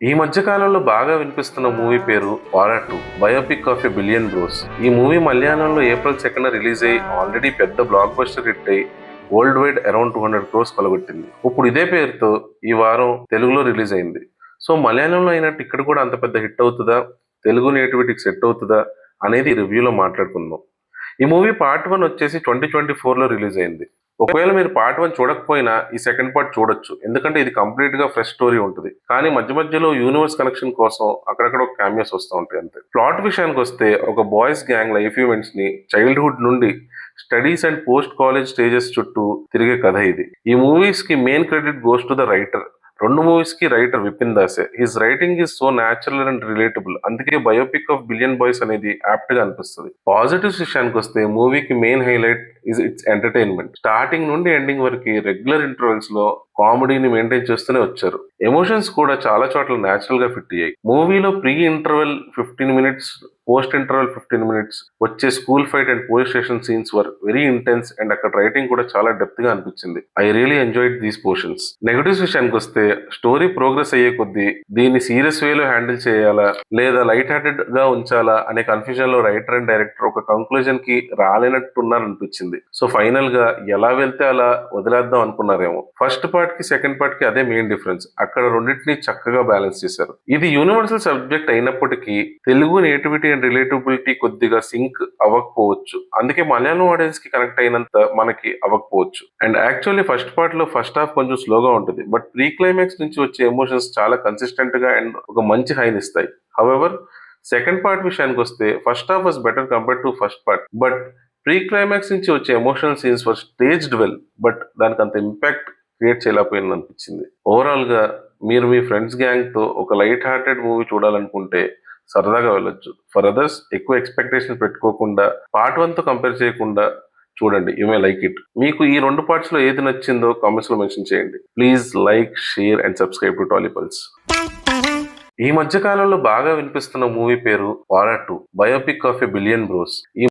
ఈ మధ్య కాలంలో బాగా వినిపిస్తున్న మూవీ పేరు Vaazha 2 biopic of a billion bros. ఈ మూవీ మలయాళంలో ఏప్రిల్ 2 రిలీజ్ అయ్యి ఆల్రెడీ పెద్ద బ్లాక్ బస్టర్ హిట్ అయ్యి వరల్డ్ వైడ్ అరౌండ్ 200 క్రోర్స్ కొలగొట్టింది. ఇప్పుడు ఇదే పేరుతో ఈ వారం తెలుగులో రిలీజ్ అయింది. సో మలయాళంలో అయినట్టు ఇక్కడ కూడా అంత పెద్ద హిట్ అవుతుందా, తెలుగు నేటివిటీకి సెట్ అవుతుందా అనేది ఈ రివ్యూలో మాట్లాడుకుందాం. ఈ మూవీ పార్ట్ 1 వచ్చేసి 2024లో రిలీజ్ అయింది. ఒకవేళ మీరు పార్ట్ 1 చూడకపోయినా ఈ సెకండ్ పార్ట్ చూడొచ్చు, ఎందుకంటే ఇది కంప్లీట్ గా ఫ్రెష్ స్టోరీ ఉంటుంది. కానీ మధ్య మధ్యలో యూనివర్స్ కనెక్షన్ కోసం అక్కడక్కడ ఒక క్యామియోస్ వస్తూ ఉంటాయి అంతే. ప్లాట్ విషయానికి వస్తే ఒక బాయ్స్ గ్యాంగ్ లైఫ్ ఈవెంట్స్ ని చైల్డ్హుడ్ నుండి studies and post college stages చుట్టూ తిరిగే కథ ఇది. ఈ మూవీస్ కి main credit goes to the writer. రెండు మూవీస్ కి రైటర్ విపిన్ దాసే. His writing is so natural and relatable, అందుకే బయోపిక్ ఆఫ్ బిలియన్ బాయ్స్ అనేది యాప్ట్ గా అనిపిస్తుంది. పాజిటివ్స్ విషయానికి వస్తే మూవీకి main highlight is its entertainment. Starting నుండి ఎండింగ్ వరకు రెగ్యులర్ ఇంటర్వెల్స్ లో కామెడీని మెయింటైన్ చేస్తూనే వచ్చారు. ఎమోషన్స్ కూడా చాలా చోట్ల న్యాచురల్ గా ఫిట్ అయ్యాయి. మూవీలో pre interval 15 minutes, post interval 15 minutes వచ్చే school fight and police station scenes were very intense and అక్కడ రైటింగ్ కూడా చాలా డెప్త్ గా అనిపించింది. I really enjoyed these portions. Negatives విషయానికి వస్తే స్టోరీ ప్రోగ్రెస్ అయ్యే కొద్దీ దీన్ని సీరియస్ వేలో హ్యాండిల్ చేయాలా లేదా లైట్ హార్టెడ్ గా ఉంచాలా అనే కన్ఫ్యూజన్ లో రైటర్ అండ్ డైరెక్టర్ ఒక కంక్లూజన్ కి రాలేనట్టున్నారనిపించింది. సో ఫైనల్ గా ఎలా వెళ్తే అలా వదిలేద్దాం అనుకున్నారేమో. ఫస్ట్ పార్ట్ కి సెకండ్ పార్ట్ కి అదే మెయిన్ డిఫరెన్స్. అక్కడ రెండింటిని చక్కగా బ్యాలెన్స్ చేశారు. ఇది యూనివర్సల్ సబ్జెక్ట్ అయినప్పటికీ తెలుగు నేటివిటీ అండ్ రిలేటబిలిటీ కొద్దిగా సింక్ అవ్వకపోవచ్చు, అందుకే మలయాళం ఆడియన్స్ కి కనెక్ట్ అయినంత మనకి అవ్వకపోవచ్చు. అండ్ యాక్చువల్లీ ఫస్ట్ పార్ట్ లో ఫస్ట్ హాఫ్ కొంచెం స్లోగా ఉంటుంది, బట్ ప్రీ క్లైమాక్స్ నుంచి వచ్చే ఎమోషన్స్ చాలా కన్సిస్టెంట్ గా అండ్ ఒక మంచి హైన్ ఇస్తాయి. హౌఎవర్ సెకండ్ పార్ట్ విషయానికి వస్తే first half was better compared to first part, but pre climax నుంచి వచ్చే emotional scenes were staged well, but దానికి అంత ఇంపాక్ట్ క్రియేట్ చేయలేకపోయింది అనిపించింది. ఓవరాల్ గా మీరు మీ ఫ్రెండ్స్ గ్యాంగ్ తో ఒక లైట్ హార్టెడ్ మూవీ చూడాలనుకుంటే సరదాగా వెళ్ళొచ్చు. ఫర్ అదర్స్ ఎక్కువ ఎక్స్పెక్టేషన్ పెట్టుకోకుండా పార్ట్ 1 తో కంపేర్ చేయకుండా చూడండి, యూ మే లైక్ ఇట్. మీకు ఈ రెండు పార్ట్స్ లో ఏది నచ్చిందో కామెంట్స్ లో మెన్షన్ చేయండి. Please like, share and subscribe to Tollypulse. ఈ మధ్య కాలంలో బాగా వినిపిస్తున్న మూవీ పేరు Vaazha 2 biopic of a billion bros. ఈ